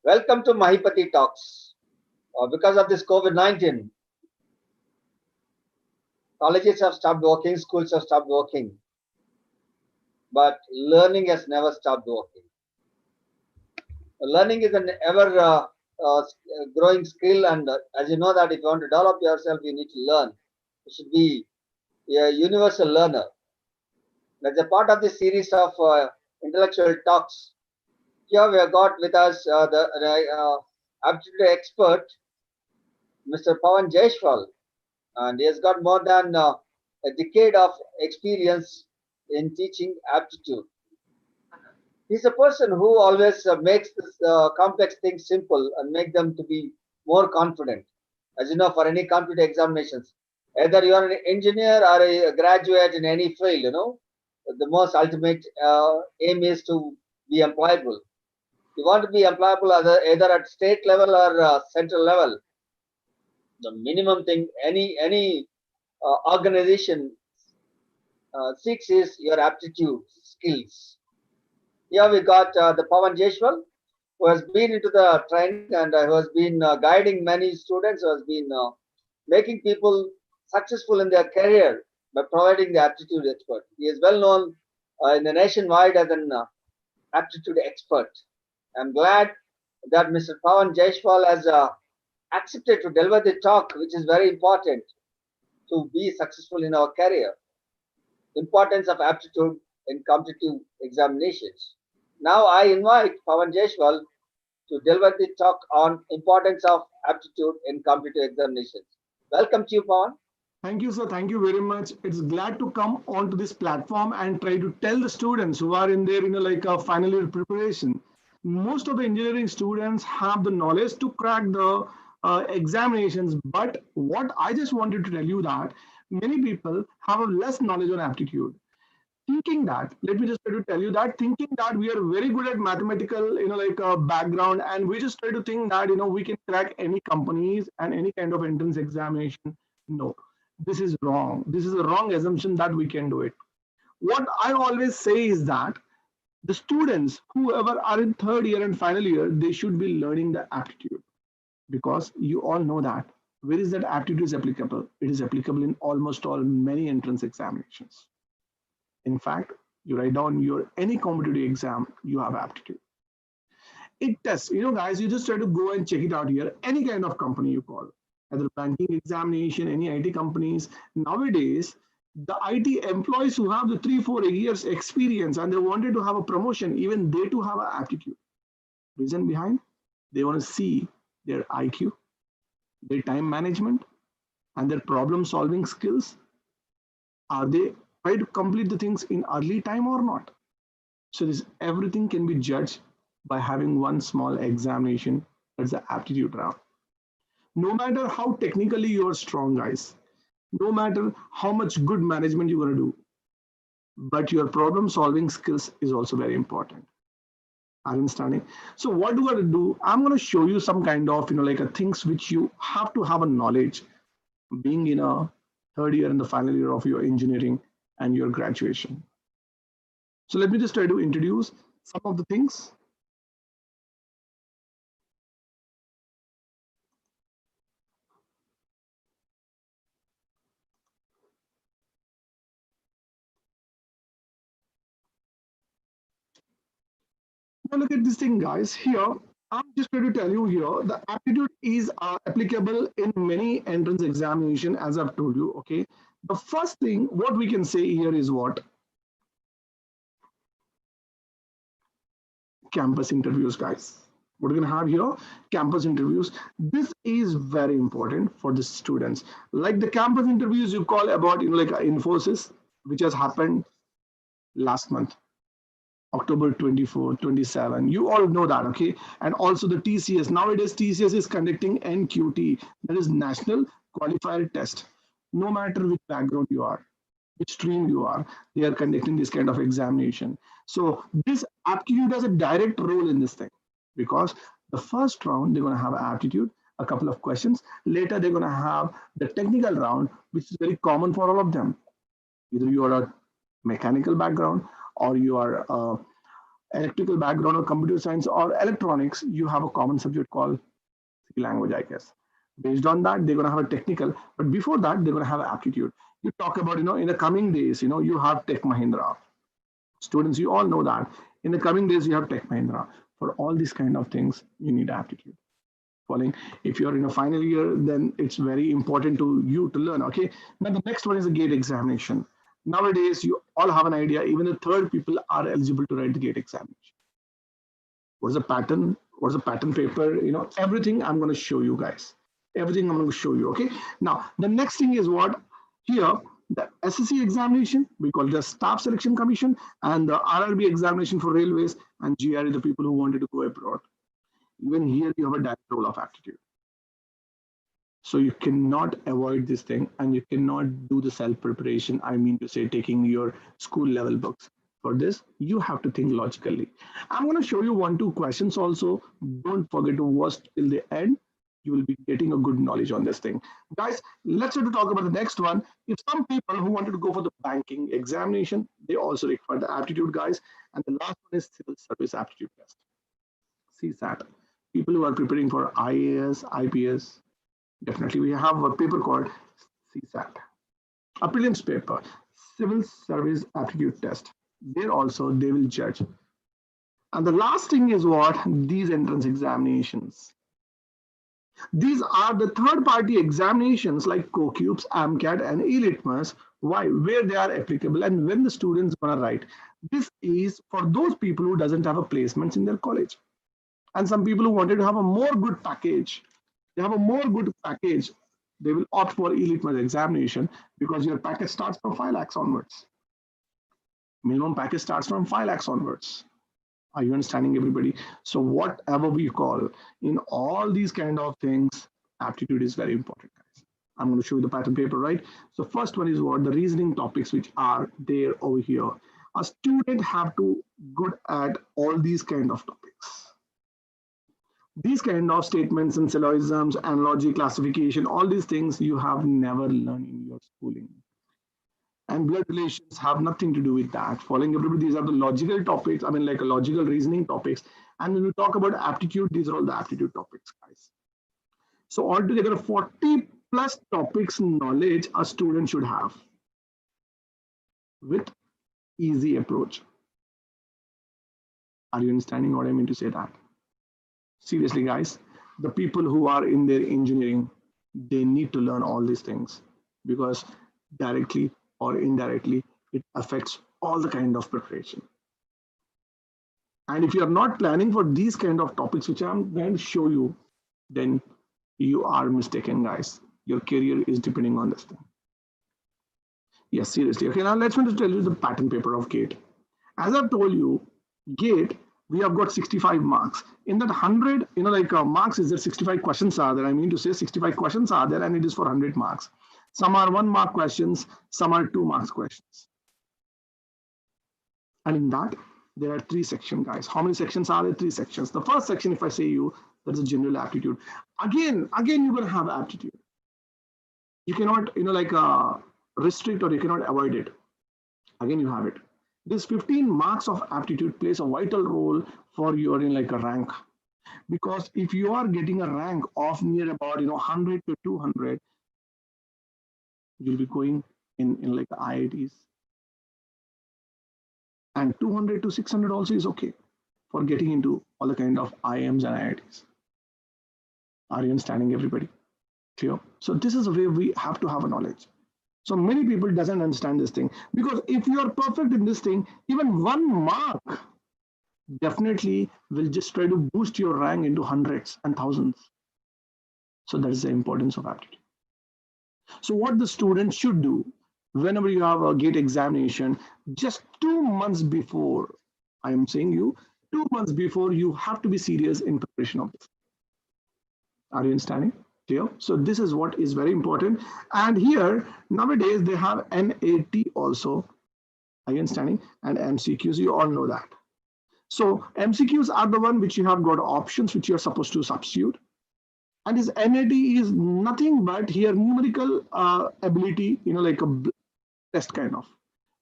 Welcome to Mahipati Talks. Because of this COVID-19, colleges have stopped working, schools have stopped working, but learning has never stopped working. Learning is an ever growing skill, and as you know that if you want to develop yourself, you need to learn. You should be a universal learner. That's a part of this series of intellectual talks. Here we have got with us the aptitude expert, Mr. Pawan Jaishwal, and he has got more than a decade of experience in teaching aptitude. He's a person who always makes this, complex things simple and make them to be more confident. As you know, for any competitive examinations, either you are an engineer or a graduate in any field, the most ultimate aim is to be employable. You want to be employable either at state level or central level. The minimum thing any organization seeks is your aptitude skills. Here we got the Pawan Jeshwal, who has been into the training and who has been guiding many students, who has been making people successful in their career by providing the aptitude expert. He is well known in the nationwide as an aptitude expert. I'm glad that Mr. Pawan Jaishwal has accepted to deliver the talk, which is very important to be successful in our career. Importance of aptitude in competitive examinations. Now I invite Pawan Jaishwal to deliver the talk on importance of aptitude in competitive examinations. Welcome to you, Pawan. Thank you, sir. Thank you very much. It's glad to come onto this platform and try to tell the students who are in their, like a final year preparation. Most of the engineering students have the knowledge to crack the examinations, but what I just wanted to tell you that many people have a less knowledge on aptitude. Thinking that, let me just try to tell you that, thinking that we are very good at mathematical, like a background, and we just try to think that, we can crack any companies and any kind of entrance examination. No, this is wrong. This is a wrong assumption that we can do it. What I always say is that the students, whoever are in third year and final year, they should be learning the aptitude, because you all know that where is that aptitude is applicable? It is applicable in almost all many entrance examinations. In fact, you write down your any competitive exam, you have aptitude. It tests, guys, you just try to go and check it out here. Any kind of company you call, either banking examination, any IT companies. Nowadays, the IT employees who have the 3-4 years experience and they wanted to have a promotion, even they too have an aptitude. Reason behind? They want to see their IQ, their time management, and their problem solving skills. Are they try to complete the things in early time or not? So this everything can be judged by having one small examination. That's the aptitude round. No matter how technically you are strong, guys, no matter how much good management you're going to do, but your problem solving skills is also very important. Are you understanding? So what do I do? I'm going to show you some kind of, like a things which you have to have a knowledge being in a third year and the final year of your engineering and your graduation. So let me just try to introduce some of the things. Now look at this thing, guys. Here, I'm just going to tell you here, the aptitude is applicable in many entrance examination, as I've told you, okay? The first thing, what we can say here is what? Campus interviews, guys. What we're going to have here, campus interviews. This is very important for the students. Like the campus interviews you call about, like Infosys, which has happened last month. October 24, 27. You all know that, okay? And also the TCS. Nowadays, TCS is conducting NQT, that is National Qualifier Test. No matter which background you are, which stream you are, they are conducting this kind of examination. So this aptitude has a direct role in this thing, because the first round, they're going to have aptitude, a couple of questions. Later, they're going to have the technical round, which is very common for all of them. Either you are a mechanical background or you are electrical background or computer science or electronics, you have a common subject called C language, I guess. Based on that, they're going to have a technical, but before that, they're going to have aptitude. You talk about, in the coming days, you have Tech Mahindra. Students, you all know that. In the coming days, you have Tech Mahindra. For all these kind of things, you need aptitude. Following, if you're in a final year, then it's very important to you to learn. Okay. Now the next one is a gate examination. Nowadays, you all have an idea. Even the third people are eligible to write the gate examination. What's the pattern? What's the pattern paper? Everything I'm going to show you guys. Everything I'm going to show you. Okay. Now the next thing is what here. The SSC examination, we call it the Staff Selection Commission, and the RRB examination for railways, and GRE, the people who wanted to go abroad. Even here, you have a direct role of aptitude. So you cannot avoid this thing, and you cannot do the self-preparation. I mean to say, taking your school level books. For this, you have to think logically. I'm going to show you 1-2 questions also. Don't forget to watch till the end. You will be getting a good knowledge on this thing. Guys, let's try to talk about the next one. If some people who wanted to go for the banking examination, they also require the aptitude, guys. And the last one is civil service aptitude test, CSAT. People who are preparing for IAS, IPS, definitely we have a paper called CSAT, a prelims paper, civil service aptitude test. There also they will judge. And the last thing is what? These entrance examinations. These are the third-party examinations like CoCubes, AMCAT, and eLitmus. Why? Where they are applicable and when the students gonna write. This is for those people who doesn't have a placements in their college, and some people who wanted to have a more good package. They have a more good package. They will opt for eLitmus examination because your package starts from 5 lakhs onwards. Minimum package starts from 5 lakhs onwards. Are you understanding, everybody? So whatever we call, in all these kind of things, aptitude is very important, guys. I'm going to show you the pattern paper, right? So first one is what? The reasoning topics which are there over here. A student have to good at all these kind of topics. These kind of statements and syllogisms, analogy, classification, all these things you have never learned in your schooling. And blood relations have nothing to do with that. Following everybody, these are the logical topics. I mean, like a logical reasoning topics. And when we talk about aptitude, these are all the aptitude topics, guys. So altogether, 40 plus topics knowledge a student should have with easy approach. Are you understanding what I mean to say that? Seriously, guys, the people who are in their engineering, they need to learn all these things because directly or indirectly, it affects all the kind of preparation. And if you are not planning for these kind of topics, which I'm going to show you, then you are mistaken, guys. Your career is depending on this thing. Yes, seriously. Okay, now let's me to tell you the pattern paper of GATE. As I've told you, GATE, we have got 65 marks. In that 100, marks is there 65 questions are there. I mean to say 65 questions are there and it is for 100 marks. Some are 1 mark questions, some are 2 marks questions. And in that, there are 3 sections, guys. How many sections are there? 3 sections. The first section, if I say you, that's a general aptitude. Again, you're going to have aptitude. You cannot, restrict or you cannot avoid it. Again, you have it. This 15 marks of aptitude plays a vital role for your a rank. Because if you are getting a rank of near about 100 to 200, you'll be going in like IITs. And 200 to 600 also is okay for getting into all the kind of IIMs and IITs. Are you understanding, everybody? Clear? So this is where we have to have a knowledge. So many people doesn't understand this thing because if you are perfect in this thing, even 1 mark definitely will just try to boost your rank into hundreds and thousands. So that is the importance of aptitude. So what the student should do whenever you have a GATE examination, just 2 months before, I am saying you, 2 months before, you have to be serious in preparation of this. Are you understanding? Clear? So this is what is very important. And here, nowadays, they have NAT also. Are you understanding? And MCQs, you all know that. So MCQs are the one which you have got options which you're supposed to substitute. And this NAT is nothing but here numerical ability, like a test kind of,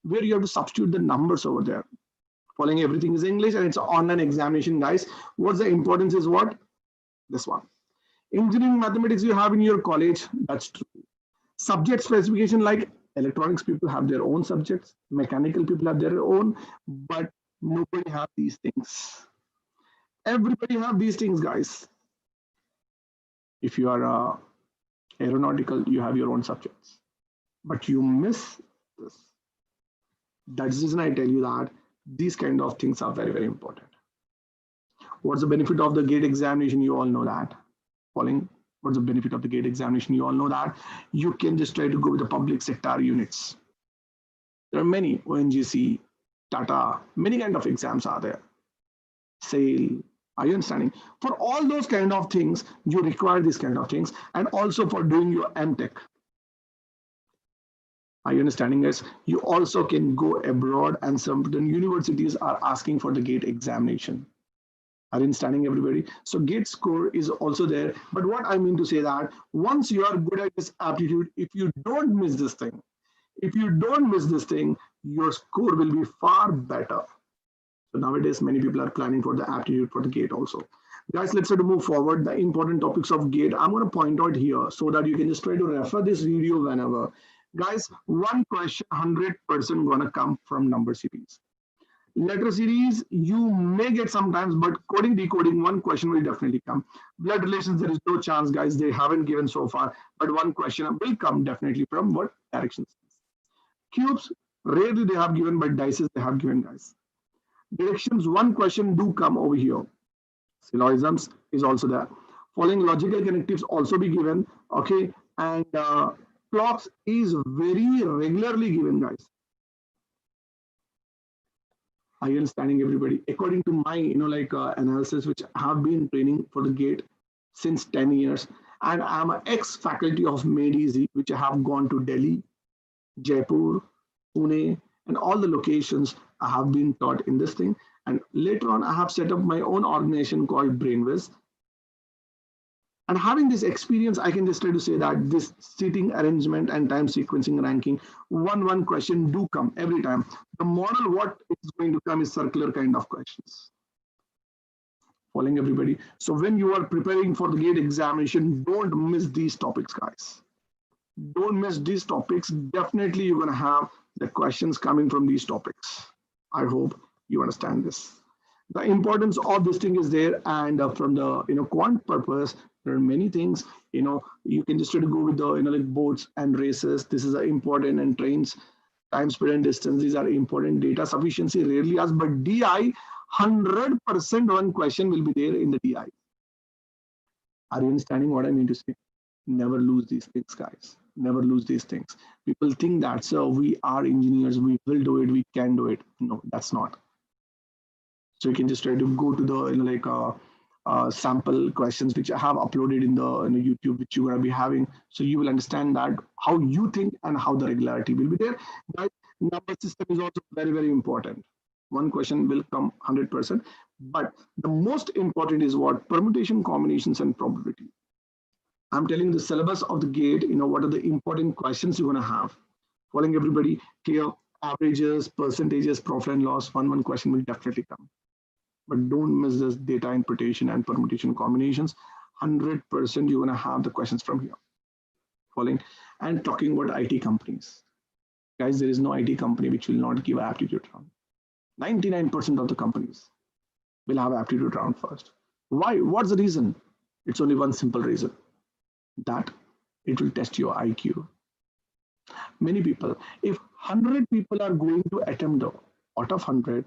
where you have to substitute the numbers over there. Following everything is English and it's an online examination, guys. What's the importance is what? This one. Engineering mathematics you have in your college, that's true. Subject specification like electronics people have their own subjects, mechanical people have their own, but nobody have these things. Everybody have these things, guys. If you are aeronautical, you have your own subjects, but you miss this. That's the reason I tell you that these kind of things are very, very important. What's the benefit of the gate examination? You all know that. Following, what's the benefit of the gate examination? You all know that. You can just try to go with the public sector units. There are many, ONGC, Tata, many kind of exams are there. SAIL, are you understanding? For all those kind of things, you require these kind of things, and also for doing your MTech. Are you understanding, guys? You also can go abroad, and some universities are asking for the gate examination. Are you understanding, everybody? So gate score is also there. But what I mean to say that once you are good at this aptitude, if you don't miss this thing, your score will be far better. So nowadays, many people are planning for the aptitude for the gate also. Guys, let's try to move forward. The important topics of gate, I'm going to point out here so that you can just try to refer this video whenever. Guys, one question 100% going to come from number series. Letter series, you may get sometimes, but coding, decoding, one question will definitely come. Blood relations, there is no chance, guys. They haven't given so far, but one question will come definitely from what directions. Cubes, rarely they have given, but dices they have given, guys. Directions, one question do come over here. Syllogisms is also there. Following logical connectives also be given, okay, and clocks is very regularly given, guys. Are you understanding, everybody? According to my, analysis, which I have been training for the gate since 10 years, and I'm an ex-faculty of Made Easy, which I have gone to Delhi, Jaipur, Pune, and all the locations I have been taught in this thing. And later on, I have set up my own organization called Brainwiz. And having this experience, I can just try to say that this seating arrangement and time sequencing ranking, one question do come every time. The model, what is going to come is circular kind of questions. Following, everybody. So when you are preparing for the gate examination, don't miss these topics, guys. Don't miss these topics. Definitely you're going to have the questions coming from these topics. I hope you understand this. The importance of this thing is there, and from the quant purpose, there are many things. You can just try to go with the like boats and races. This is important, and trains, time, speed, and distance. These are important. Data sufficiency rarely asked, but DI 100% one question will be there in the DI. Are you understanding what I mean to say? Never lose these things, guys. Never lose these things. People think that so we are engineers, we will do it, we can do it. No, that's not. So you can just try to go to the sample questions which I have uploaded in the YouTube, which you're going to be having. So you will understand that how you think and how the regularity will be there. Guys, number system is also very, very important. One question will come 100%, but the most important is what? Permutation, combinations, and probability. I'm telling the syllabus of the gate, what are the important questions you're going to have. Following, everybody, clear averages, percentages, profit and loss, one question will definitely come. But don't miss this data interpretation and permutation combinations. 100% you're going to have the questions from here. Following, and talking about IT companies. Guys, there is no IT company which will not give an aptitude round. 99% of the companies will have aptitude round first. Why? What's the reason? It's only one simple reason, that it will test your IQ. Many people, if 100 people are going to attempt out of 100,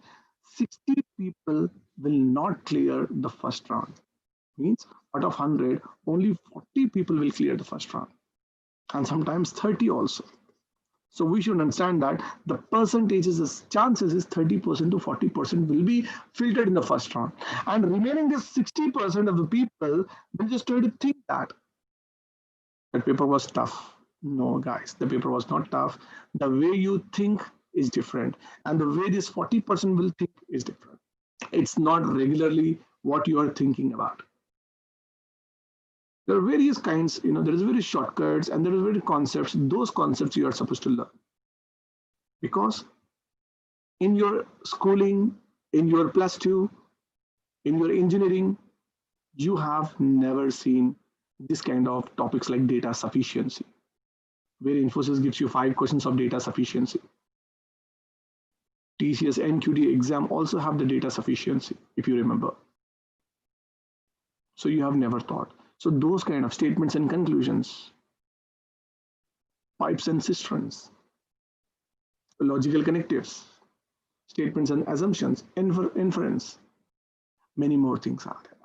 60 people will not clear the first round. Means out of 100, only 40 people will clear the first round, and sometimes 30 also. So we should understand that the percentages, chances is 30% to 40% will be filtered in the first round, and remaining this 60% of the people will just try to think that paper was tough. No, guys, the paper was not tough. The way you think is different, and the way this 40% will think is different. It's not regularly what you are thinking about. There are various kinds, there is various shortcuts and there is various concepts. Those concepts you are supposed to learn. Because in your schooling, in your plus two, in your engineering, you have never seen this kind of topics like data sufficiency, where Infosys gives you 5 questions of data sufficiency. TCS NQT exam also have the data sufficiency, if you remember. So you have never thought. So those kind of statements and conclusions, pipes and cisterns, logical connectives, statements and assumptions, inference, many more things are there.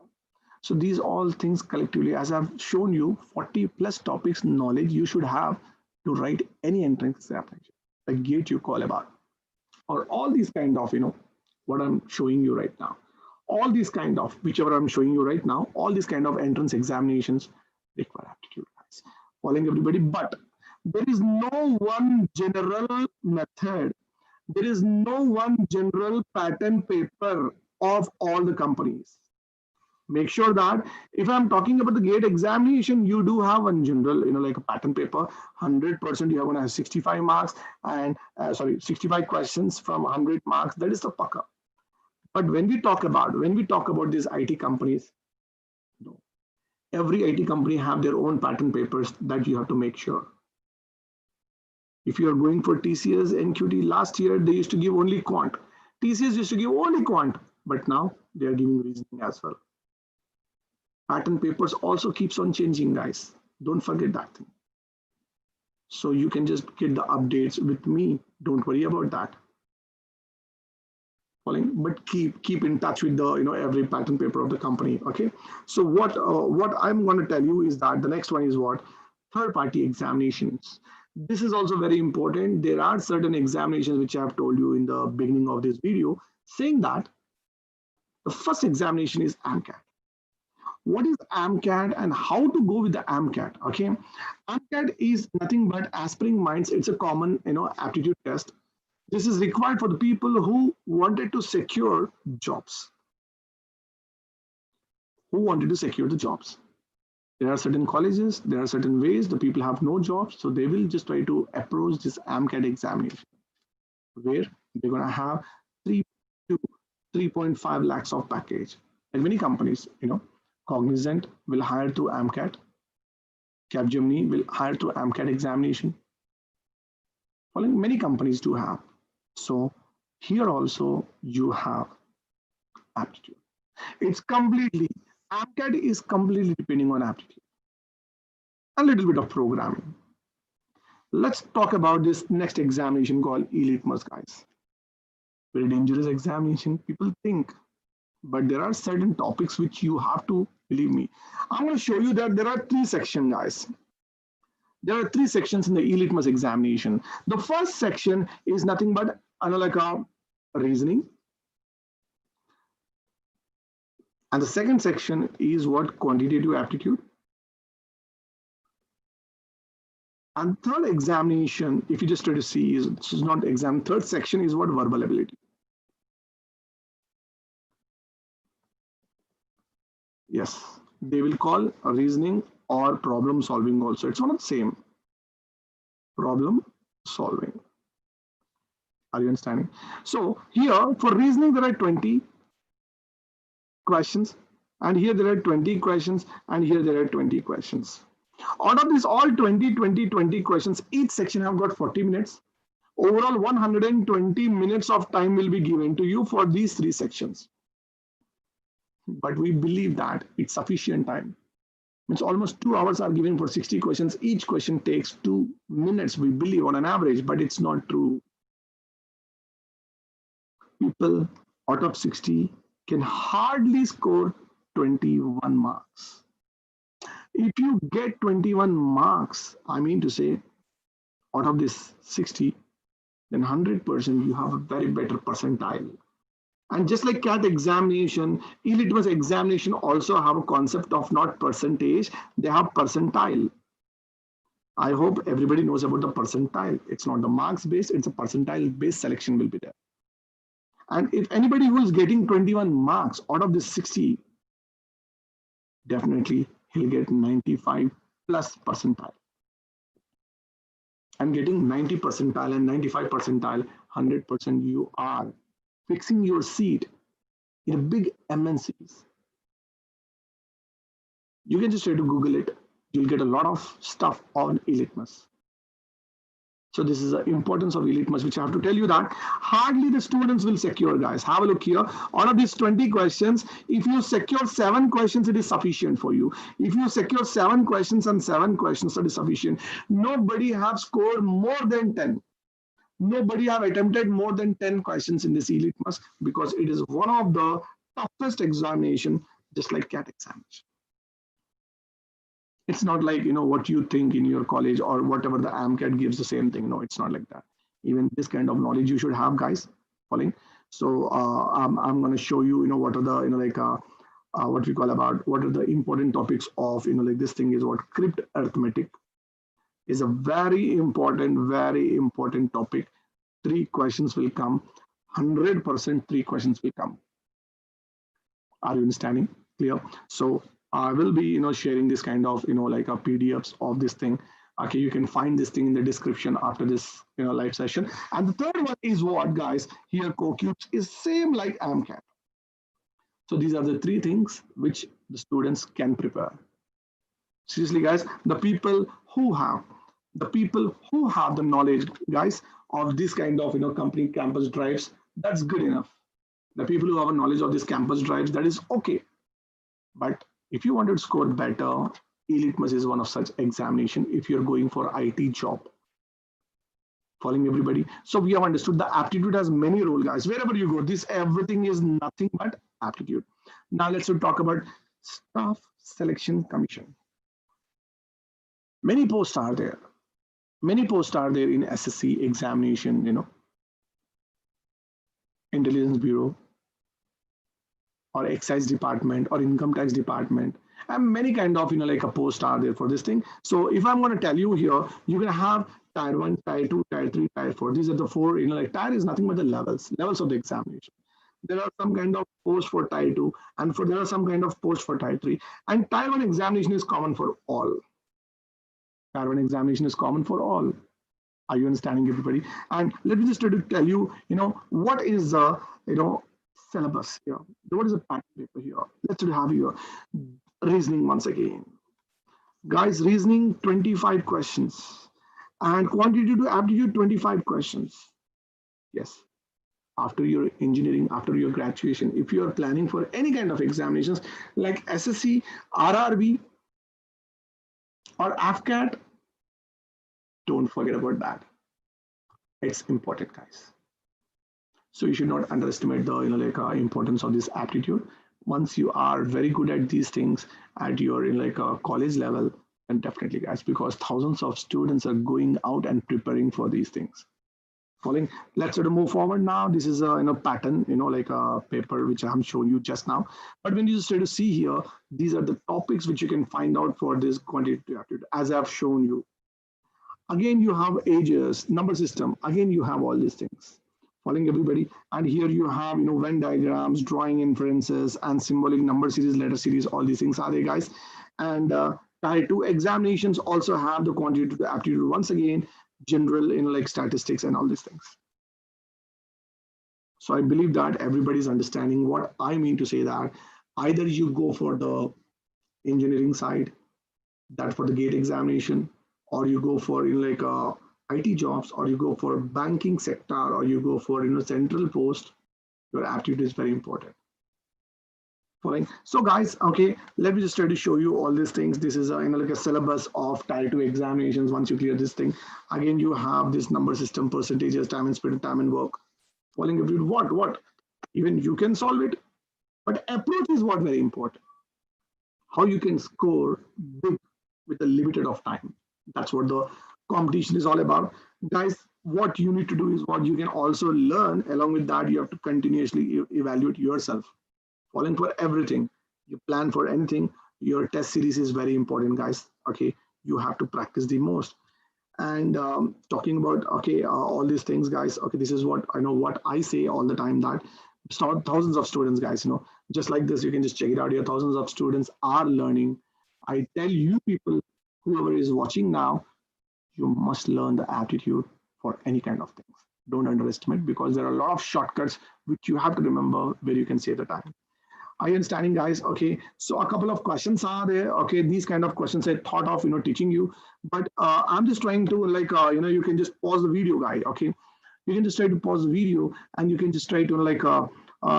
So these all things collectively, as I've shown you, 40 plus topics knowledge you should have to write any entrance examination, like GATE you call about, or all these kind of, what I'm showing you right now. All these kind of, whichever I'm showing you right now, all these kind of entrance examinations require aptitude, guys. Following everybody, but there is no one general method. There is no one general pattern paper of all the companies. Make sure that if I'm talking about the GATE examination, you do have one general, like a pattern paper, 100% you are going to have 65 marks and 65 questions from 100 marks. That is the pucker. But when we talk about these IT companies, no, every IT company have their own pattern papers that you have to make sure. If you are going for TCS, NQT, last year they used to give only quant. TCS used to give only quant, but now they are giving reasoning as well. Pattern papers also keeps on changing, guys. Don't forget that thing. So you can just get the updates with me. Don't worry about that. But keep in touch with the every pattern paper of the company. Okay. So what I'm going to tell you is that the next one is what? Third-party examinations. This is also very important. There are certain examinations which I have told you in the beginning of this video, saying that the first examination is AMCAT. What is AMCAT and how to go with the AMCAT? Okay, AMCAT is nothing but Aspiring Minds. It's a common aptitude test. This is required for the people who wanted to secure jobs. Who wanted to secure the jobs? There are certain colleges, there are certain ways the people have no jobs, so they will just try to approach this AMCAT examination, where they're gonna have 3 to 3.5 lakhs of package. And many companies, Cognizant will hire through AMCAT. Capgemini will hire through AMCAT examination. Well, many companies do have. So here also you have aptitude. It's completely, AMCAT is completely depending on aptitude. A little bit of programming. Let's talk about this next examination called e-litmus, guys. Very dangerous examination, people think. But there are certain topics which you have to believe me. I'm going to show you that there are 3 sections, guys. There are 3 sections in the e-litmus examination. The first section is nothing but analytical reasoning. And the second section is what? Quantitative aptitude. And third examination, if you just try to see, this is not exam. Third section is what? Verbal ability. Yes, they will call reasoning or problem solving also. It's not the same. Problem solving. Are you understanding? So here for reasoning, there are 20 questions, and here there are 20 questions, and here there are 20 questions. Out of these all 20 questions, each section have got 40 minutes. Overall, 120 minutes of time will be given to you for these 3 sections. But we believe that it's sufficient time. It's almost 2 hours are given for 60 questions. Each question takes 2 minutes, we believe, on an average, but it's not true. People out of 60 can hardly score 21 marks. If you get 21 marks, I mean to say, out of this 60, then 100% you have a very better percentile. And just like CAT examination, e-litmus examination also have a concept of not percentage, they have percentile. I hope everybody knows about the percentile. It's not the marks based, it's a percentile based selection will be there. And if anybody who is getting 21 marks out of this 60, definitely he'll get 95 plus percentile. And getting 90 percentile and 95 percentile, 100% you are fixing your seat in big MNCs. You can just try to Google it. You'll get a lot of stuff on e-litmus. So this is the importance of e-litmus, which I have to tell you that hardly the students will secure, guys. Have a look here. Out of these 20 questions, if you secure 7 questions, it is sufficient for you. If you secure 7 questions and 7 questions, that is sufficient. Nobody have scored more than 10. Nobody have attempted more than 10 questions in this e-litmus because it is one of the toughest examination, just like CAT examination. It's not like what you think in your college or whatever the AMCAT gives the same thing. No, it's not like that. Even this kind of knowledge you should have, guys. Following. So I'm going to show you what are the what we call about what are the important topics of like this thing is what crypt arithmetic is a very important topic. 3 questions will come. 100% 3 questions will come. Are you understanding? Clear? So I will be sharing this kind of like a PDFs of this thing. Okay, you can find this thing in the description after this live session. And the third one is what, guys? Here CoCubes is same like AMCAT. So these are the 3 things which the students can prepare. Seriously, guys, the people who have the knowledge, guys, of this kind of company campus drives, that's good enough. The people who have a knowledge of this campus drives, that is okay. But if you want to score better, e-litmus is one of such examination if you're going for IT job. Following everybody. So we have understood the aptitude has many roles, guys. Wherever you go, this everything is nothing but aptitude. Now let's talk about staff selection commission. Many posts are there. Many posts are there in SSC examination, Intelligence Bureau, or excise department or income tax department, and many kind of like a post are there for this thing. So if I'm going to tell you here, you're going to have tier 1, tier 2, tier 3, tier 4. These are the 4, like tier is nothing but the levels of the examination. There are some kind of post for tier 2 and there are some kind of post for tier 3, and tier 1 examination is common for all. Tier 1 examination is common for all. Are you understanding, everybody? And let me just try to tell you, what is the syllabus here. What is the pattern paper here? Let's have here reasoning once again. Guys, reasoning 25 questions and quantitative aptitude 25 questions. Yes. After your engineering, after your graduation, if you are planning for any kind of examinations like SSC, RRB, or AFCAT, don't forget about that. It's important, guys. So you should not underestimate the importance of this aptitude. Once you are very good at these things at your college level, then definitely, guys, because thousands of students are going out and preparing for these things. Following, let's sort of move forward now. This is a pattern, like a paper which I'm showing you just now. But when you start to see here, these are the topics which you can find out for this quantitative aptitude, as I've shown you. Again, you have ages, number system. Again, you have all these things. Following everybody, and here you have Venn diagrams, drawing inferences, and symbolic number series, letter series. All these things are there, guys. And tier 2 examinations also have the quantitative aptitude once again, general like statistics and all these things. So I believe that everybody's understanding what I mean to say, that either you go for the engineering side, that for the gate examination, or you go for IT jobs, or you go for banking sector, or you go for central post. Your aptitude is very important. Following. So guys, okay, let me just try to show you all these things. This is like a syllabus of tier 2 examinations. Once you clear this thing, again you have this number system, percentages, time and spirit, time and work. Following every what even you can solve it, but approach is what very important. How you can score big with a limited of time. That's what the competition is all about, guys. What you need to do is what you can also learn. Along with that, you have to continuously evaluate yourself. Following for everything, you plan for anything, your test series is very important, guys. Okay, you have to practice the most. And talking about all these things, guys. Okay, this is what I know, what I say all the time, that thousands of students, guys, just like this, you can just check it out here. Thousands of students are learning. I tell you people, whoever is watching now, you must learn the aptitude for any kind of things. Don't underestimate, because there are a lot of shortcuts which you have to remember where you can save the time. Are you understanding, guys? Okay, so a couple of questions are there. Okay, these kind of questions I thought of, teaching you, but I'm just trying to like, you can just pause the video, guy. Okay, you can just try to pause the video and you can just try to like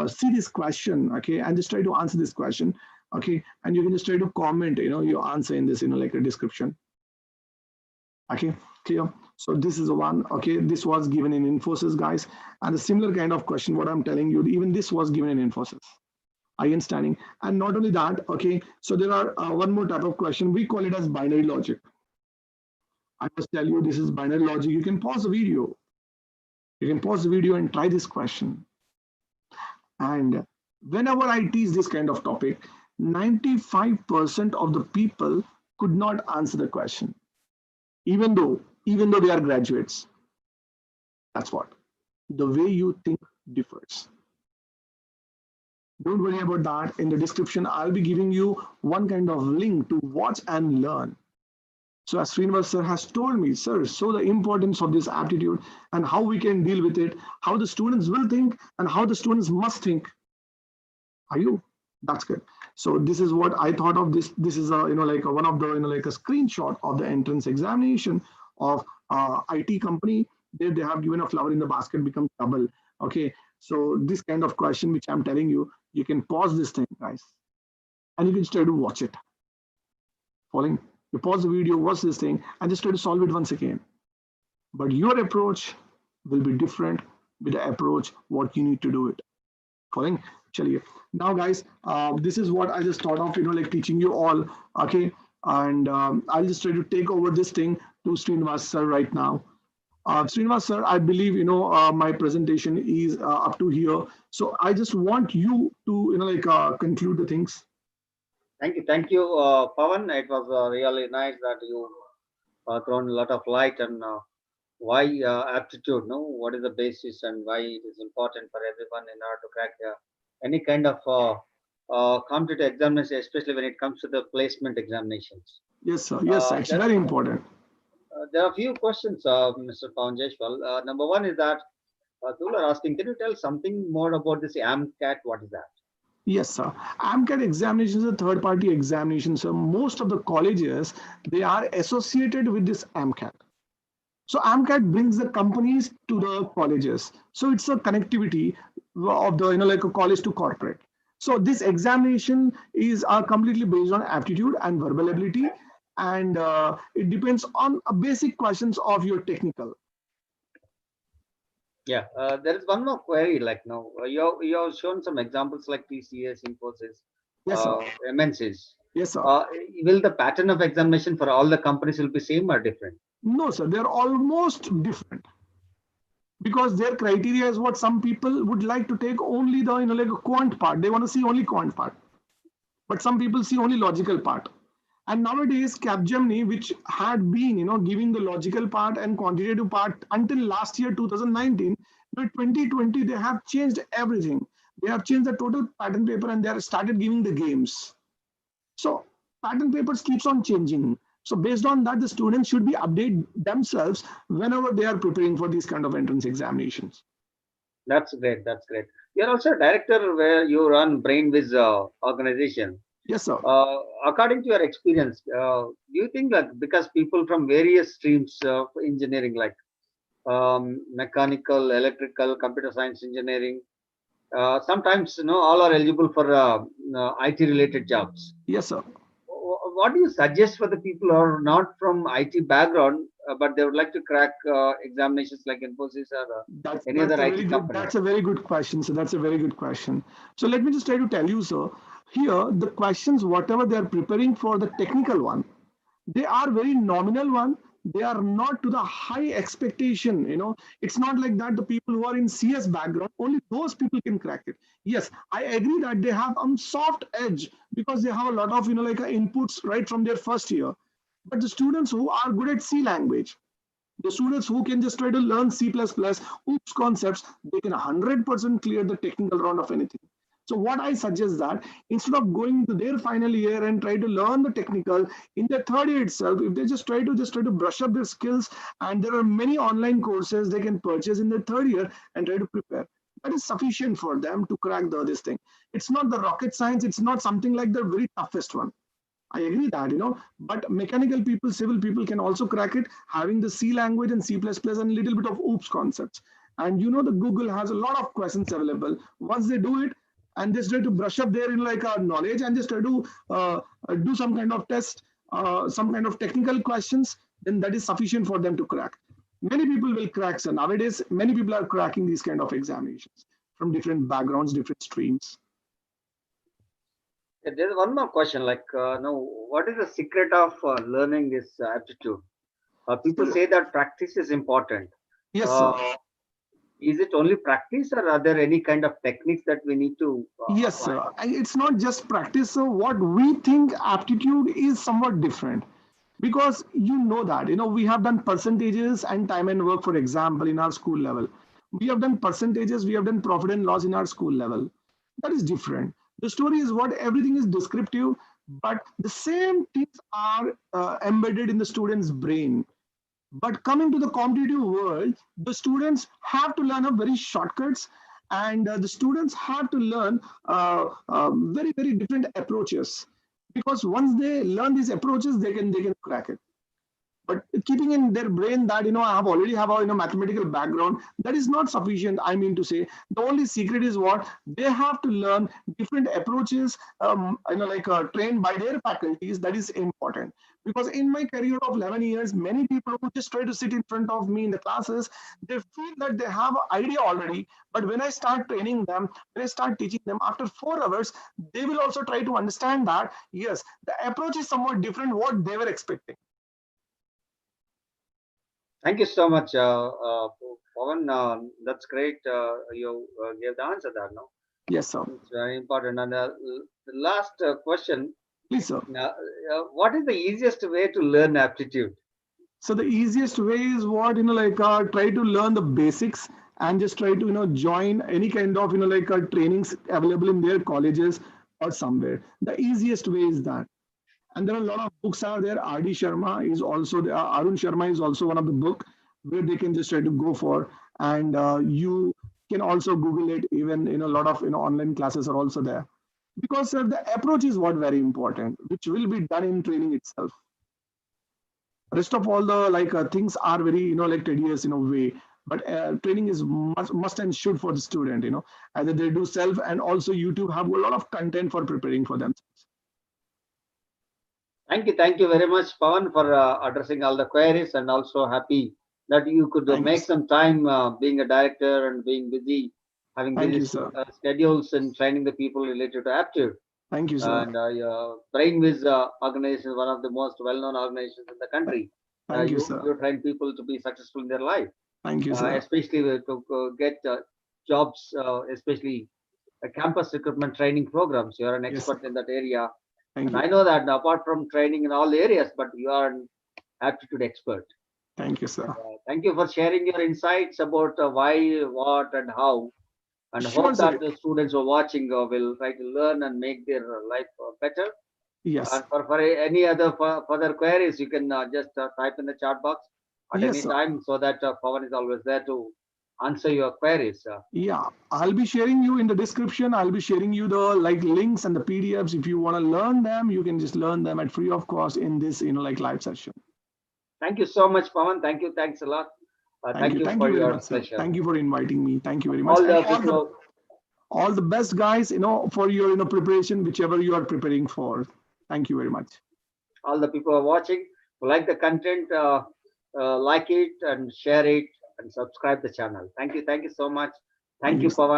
see this question, okay, and just try to answer this question, okay, and you can just try to comment, your answer in this, like a description. Okay, clear. So this is the one. Okay, this was given in Infosys, guys, and a similar kind of question. What I'm telling you, even this was given in Infosys. Are you understanding? And not only that, okay, so there are one more type of question. We call it as binary logic. I must tell you, this is binary logic. You can pause the video. You can pause the video and try this question. And whenever I teach this kind of topic, 95% of the people could not answer the question, even though they are graduates. That's what. The way you think differs. Don't worry about that. In the description, I'll be giving you one kind of link to watch and learn. So as Srinivas sir has told me, sir, so the importance of this aptitude and how we can deal with it, how the students will think and how the students must think. Are you? That's good. So this is what I thought of this. This is like one of the like a screenshot of the entrance examination of IT company. There they have given a flower in the basket becomes double. Okay. So this kind of question which I'm telling you, you can pause this thing, guys, and you can try to watch it. Following, you pause the video, watch this thing, and just try to solve it once again. But your approach will be different with the approach what you need to do it. Following. Now, guys, this is what I just thought of, like teaching you all. Okay, and I'll just try to take over this thing to Srinivas sir right now. Srinivas sir, I believe my presentation is up to here. So I just want you to conclude the things. Thank you, Pawan. It was really nice that you thrown a lot of light on why aptitude. No, what is the basis and why it is important for everyone in order to crack any kind of competitive examination, especially when it comes to the placement examinations. Yes, sir. Yes, sir. It's very important. There are a few questions, Mr. Pawan Jaiswal. Number one is that people are asking, can you tell something more about this AMCAT? What is that? Yes, sir. AMCAT examinations are third-party examinations. So most of the colleges, they are associated with this AMCAT. So AMCAT brings the companies to the colleges. So it's a connectivity of the like a college to corporate. So this examination is completely based on aptitude and verbal ability, and it depends on basic questions of your technical. Yeah, there is one more query. Like now, you have shown some examples like TCS, Infosys, Yes, sir. MNCs. Yes, sir. Will the pattern of examination for all the companies will be same or different? No, sir. They're almost different, because their criteria is what some people would like to take only the like a quant part. They want to see only quant part, but some people see only logical part. And nowadays, Capgemini, which had been giving the logical part and quantitative part until last year 2019, but 2020 they have changed everything. They have changed the total pattern paper and they have started giving the games. So pattern papers keeps on changing. So based on that, the students should be update themselves whenever they are preparing for these kind of entrance examinations. That's great. That's great. You're also a director where you run BrainWiz organization. Yes, sir. According to your experience, do you think that because people from various streams of engineering, like mechanical, electrical, computer science engineering, sometimes all are eligible for IT related jobs? Yes, sir. What do you suggest for the people who are not from IT background, but they would like to crack examinations like Infosys or any other IT company? That's a very good question. So that's a very good question. So let me just try to tell you, sir. Here, the questions, whatever they are preparing for the technical one, they are very nominal one. They are not to the high expectation. It's not like that. The people who are in CS background, only those people can crack it. Yes, I agree that they have soft edge because they have a lot of like inputs right from their first year. But the students who are good at C language, the students who can just try to learn C++, OOPS concepts, they can 100% clear the technical round of anything. So what I suggest that instead of going to their final year and try to learn the technical in their third year itself, if they just try to brush up their skills, and there are many online courses they can purchase in their third year and try to prepare. That is sufficient for them to crack this thing. It's not the rocket science. It's not something like the very toughest one. I agree that, but mechanical people, civil people can also crack it, having the C language and C++ and little bit of OOPS concepts. And the Google has a lot of questions available. Once they do it, and they try to brush up their knowledge, and just try to do some kind of test, some kind of technical questions, then that is sufficient for them to crack. Many people will crack. So nowadays, many people are cracking these kind of examinations from different backgrounds, different streams. There's one more question. Now, what is the secret of learning this aptitude? People say that practice is important. Yes, sir. Is it only practice, or are there any kind of techniques that we need to Yes, apply? sir. And it's not just practice. So what we think aptitude is somewhat different, because that we have done percentages and time and work, for example, in our school level. We have done percentages, we have done profit and loss in our school level. That is different. The story is what everything is descriptive, but the same things are embedded in the student's brain. But coming to the competitive world, the students have to learn a very shortcuts, and the students have to learn very very different approaches, because once they learn these approaches, they can crack it. But keeping in their brain that I have already have a mathematical background, that is not sufficient. I mean to say, the only secret is what they have to learn different approaches, trained by their faculties. That is important, because in my career of 11 years, many people who just try to sit in front of me in the classes, they feel that they have an idea already, but when I start training them, when I start teaching them, after 4 hours, they will also try to understand that yes, the approach is somewhat different what they were expecting. Thank you so much, Pawan. That's great. You gave the answer there. No, Yes, sir. it's very important. And the last question: Please, sir. what is the easiest way to learn aptitude? So the easiest way is what try to learn the basics, and just try to join any kind of trainings available in their colleges or somewhere. The easiest way is that. And there are a lot of books are there. R.D. Sharma is also there. Arun Sharma is also one of the book where they can just try to go for. And you can also Google it. Even a lot of online classes are also there, because the approach is what very important, which will be done in training itself. Rest of all the things are very tedious in a way, but training is must and should for the student. Either they do self, and also YouTube have a lot of content for preparing for themselves. Thank you very much, Pawan, for addressing all the queries, and also happy that you could make some time, being a director and being busy, having Thank busy you, sir. schedules and training the people related to aptitude. Thank you, sir. And your Brainwiz organization is one of the most well-known organizations in the country. Thank you, sir. You train people to be successful in their life, Thank you, sir. especially to get jobs, especially campus recruitment training programs. You are an expert in that area. Thank And you. I know that apart from training in all the areas, but you are an aptitude expert. Thank you, sir. Thank you for sharing your insights about why, what, and how. And Sure, hope sir. that the students who are watching will try to learn and make their life better. Yes. And for any other further queries, you can just type in the chat box at Yes, any sir. time, so that Pawan is always there to answer your queries. Yeah, I'll be sharing you in the description. I'll be sharing you the links and the PDFs. If you want to learn them, you can just learn them at free of cost in this live session. Thank you so much, Pawan. Thank you. Thanks a lot. Thank you. Thank for you very your much, sir. pleasure. Thank you for inviting me. Thank you very much. All the best, guys. For your preparation, whichever you are preparing for. Thank you very much. All the people who are watching, who like the content, like it and share it and subscribe the channel. Thank you so much. Thank you, Pawan.